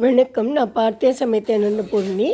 வணக்கம். நான் பார்த்தேன் சமைத்தேன் பூர்ணி.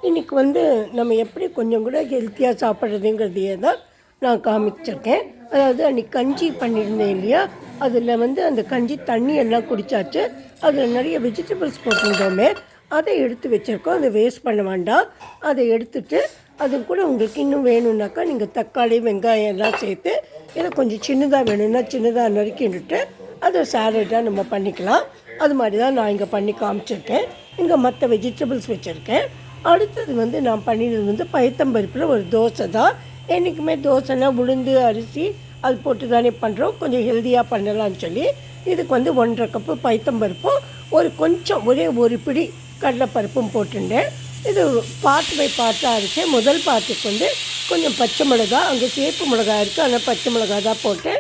இன்றைக்கி நம்ம எப்படி கொஞ்சம் கூட ஹெல்த்தியாக சாப்பிட்றதுங்கிறதையே தான் நான் காமிச்சிருக்கேன். அதாவது அன்றைக்கி கஞ்சி பண்ணியிருந்தேன் இல்லையா, அதில் அந்த கஞ்சி தண்ணி எல்லாம் குடித்தாச்சு. அதில் நிறைய வெஜிடபிள்ஸ் போட்டிருந்தோமே, அதை எடுத்து வச்சுருக்கோம். அதை வேஸ்ட் பண்ண வேண்டாம். அதை எடுத்துகிட்டு அது கூட உங்களுக்கு இன்னும் வேணும்னாக்கா நீங்கள் தக்காளி வெங்காயம் எல்லாம் சேர்த்து இதை கொஞ்சம் சின்னதாக வேணும்னா சின்னதாக நறுக்கிட்டு அதை சாலடாக நம்ம பண்ணிக்கலாம். அது மாதிரி தான் நான் இங்கே பண்ணி காமிச்சிருக்கேன். இங்கே மற்ற வெஜிடபிள்ஸ் வச்சுருக்கேன். அடுத்தது நான் பண்ணினது பயத்தம்பருப்பில் ஒரு தோசை தான். என்றைக்குமே தோசைனா உளுந்து அரிசி அது போட்டு தானே பண்ணுறோம். கொஞ்சம் ஹெல்த்தியாக பண்ணலான்னு சொல்லி இதுக்கு 1.5 கப்பு பயத்தம்பருப்பும் கொஞ்சம் ஒரே ஒரு பிடி கடலைப்பருப்பும் போட்டுட்டேன். இது பார்த்து பை பார்ட்டாக அரைச்சேன். முதல் பார்ட்டுக்கு கொஞ்சம் பச்சை மிளகா, அங்கே சேப்பு மிளகா இருக்குது, ஆனால் பச்சை மிளகா தான் போட்டு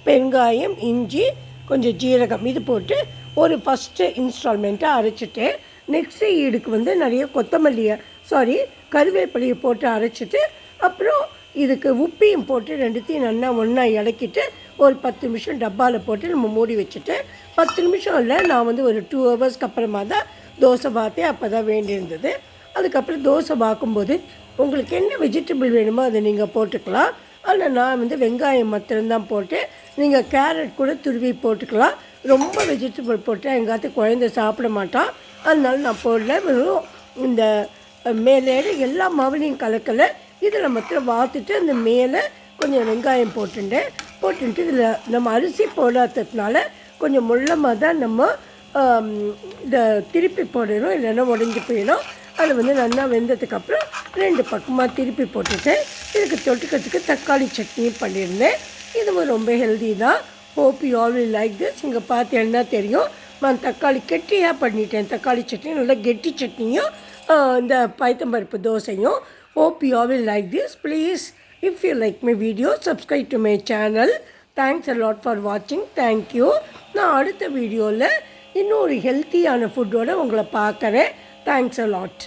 வெங்காயம் இஞ்சி கொஞ்சம் ஜீரகம் இது போட்டு ஒரு ஃபஸ்ட்டு இன்ஸ்டால்மெண்ட்டாக அரைச்சிட்டு நெக்ஸ்ட்டு ஈடுக்கு நிறைய கருவேப்பிலையை போட்டு அரைச்சிட்டு அப்புறம் இதுக்கு உப்பையும் போட்டு ரெண்டுத்தையும் நல்லா ஒன்றா இலக்கிட்டு ஒரு 10 நிமிஷம் டப்பாவில் போட்டு நம்ம மூடி வச்சுட்டு 10 நிமிஷம் இல்லை, நான் ஒரு 2 ஹவர்ஸ்க்கு அப்புறமா தான் தோசை பார்த்தேன். அப்போ தான் வேண்டியிருந்தது. அதுக்கப்புறம் தோசை பார்க்கும்போது உங்களுக்கு என்ன வெஜிடபிள் வேணுமோ அதை நீங்கள் போட்டுக்கலாம். அதில் நான் வெங்காயம் மாத்திரம்தான் போட்டு, நீங்கள் கேரட் கூட துருவி போட்டுக்கலாம். ரொம்ப வெஜிடபிள் போட்டால் எங்காவது குழந்தை சாப்பிட மாட்டான், அதனால நான் போடல. வெறும் இந்த மேலே எல்லா மாவுலையும் கலக்கலை. இதில் மாத்திரம் வாத்துட்டு அந்த மேலே கொஞ்சம் வெங்காயம் போட்டுட்டு இதில் நம்ம அரிசி போடாததுனால கொஞ்சம் முள்ளமாக தான் நம்ம இந்த திருப்பி போடணும், இல்லைன்னா உடஞ்சி போயிடும். அது நல்லா வெந்ததுக்கப்புறம் 2 பக்கமாக திருப்பி போட்டுட்டு இதுக்கு தொட்டுக்கிறதுக்கு தக்காளி சட்னியும் பண்ணியிருந்தேன். இதுவும் ரொம்ப ஹெல்தி தான். Hope you all will like this. இங்கே பார்த்தேன்னா தெரியும், நான் தக்காளி கெட்டியாக பண்ணிட்டேன். தக்காளி சட்னி நல்லா கெட்டி சட்னியும் இந்த பயத்தம்பருப்பு தோசையும். Hope you all will like this. Please if you like my video subscribe to my channel. Thanks a lot for வாட்சிங். தேங்க்யூ. நான் அடுத்த வீடியோவில் இன்னொரு ஹெல்த்தியான ஃபுட்டோடு உங்களை பார்க்குறேன். Thanks a lot.